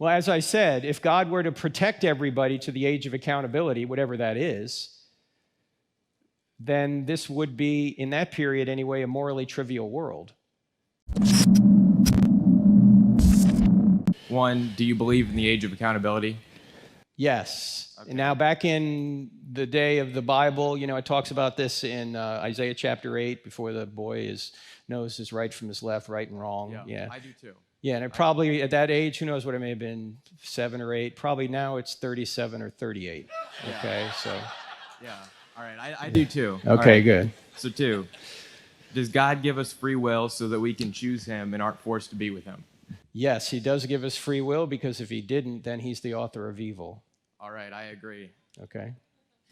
Well, as I said, if God were to protect everybody to the age of accountability, whatever that is, then this would be, in that period anyway, a morally trivial world. One, do you believe in the age of accountability? Yes. Okay. And now, back in the day of the Bible, it talks about this in Isaiah chapter 8, before the boy knows his right from his left, right and wrong. Yeah. I do too. Yeah, and it probably at that age, who knows what it may have been, 7 or 8. Probably now it's 37 or 38. Yeah. Okay, so. Yeah. All right. I do too. Okay, right. Good. So 2, does God give us free will so that we can choose him and aren't forced to be with him? Yes, he does give us free will, because if he didn't, then he's the author of evil. All right. I agree. Okay.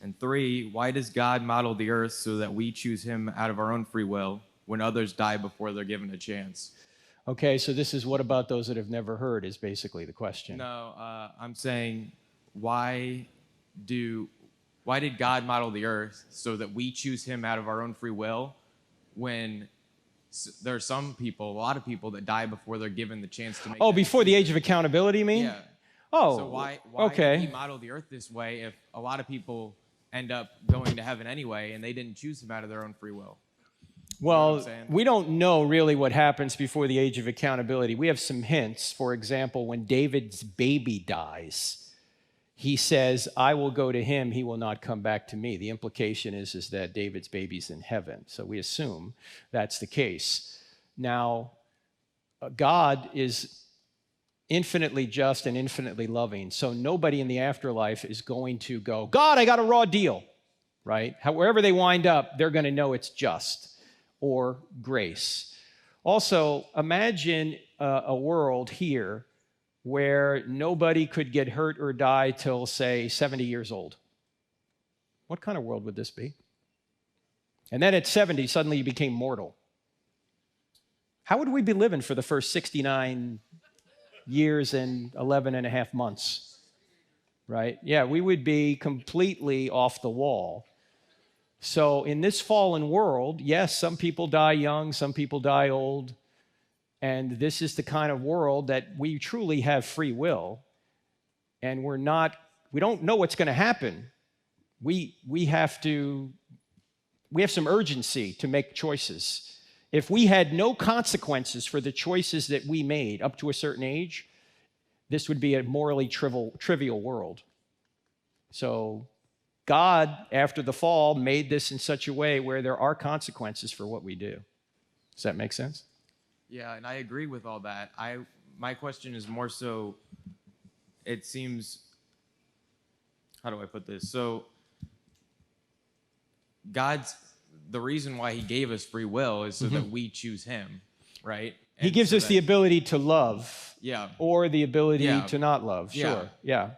And 3, why does God model the earth so that we choose him out of our own free will when others die before they're given a chance? Okay, so this is what about those that have never heard is basically the question. No, I'm saying why did God model the earth so that we choose him out of our own free will when there are a lot of people that die before they're given the chance to make Before the age of accountability, you mean? Yeah. Oh, So why okay. did he model the earth this way if a lot of people end up going to heaven anyway and they didn't choose him out of their own free will? Well, we don't know really what happens before the age of accountability. We have some hints. For example, when David's baby dies, he says, I will go to him, he will not come back to me. The implication is that David's baby's in heaven. So we assume that's the case. Now, God is infinitely just and infinitely loving. So nobody in the afterlife is going to go, God, I got a raw deal, right? Wherever they wind up, they're going to know it's just or grace. Also, imagine a world here where nobody could get hurt or die till, say, 70 years old. What kind of world would this be? And then at 70, suddenly you became mortal. How would we be living for the first 69 years and 11 and a half months? Right? Yeah, we would be completely off the wall. So in this fallen world, yes, some people die young, some people die old, and this is the kind of world that we truly have free will, and we don't know what's going to happen. We have some urgency to make choices. If we had no consequences for the choices that we made up to a certain age, this would be a morally trivial world. So God, after the fall, made this in such a way where there are consequences for what we do. Does that make sense? Yeah, and I agree with all that. My question is more so, it seems, how do I put this? So the reason why he gave us free will is so that we choose him, right? And he gives us the ability to love, or the ability to not love. Sure, yeah.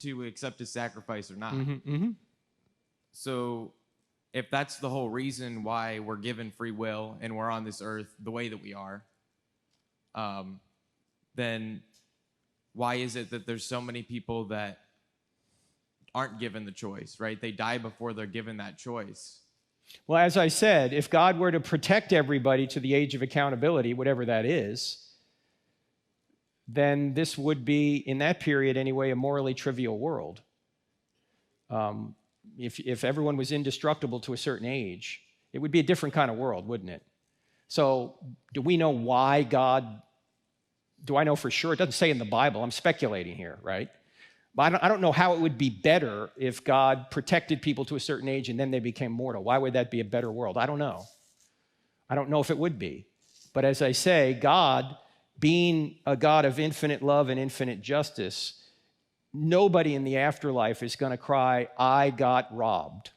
To accept his sacrifice or not. So if that's the whole reason why we're given free will and we're on this earth the way that we are, then why is it that there's so many people that aren't given the choice, right? They die before they're given that choice. Well, as I said, if God were to protect everybody to the age of accountability, whatever that is, then this would be, in that period anyway, a morally trivial world. If everyone was indestructible to a certain age, it would be a different kind of world, wouldn't it? So do we know why God, do I know for sure? It doesn't say in the Bible. I'm speculating here, right? But I don't know how it would be better if God protected people to a certain age and then they became mortal. Why would that be a better world? I don't know. I don't know if it would be. But as I say, God, being a God of infinite love and infinite justice, nobody in the afterlife is going to cry, I got robbed.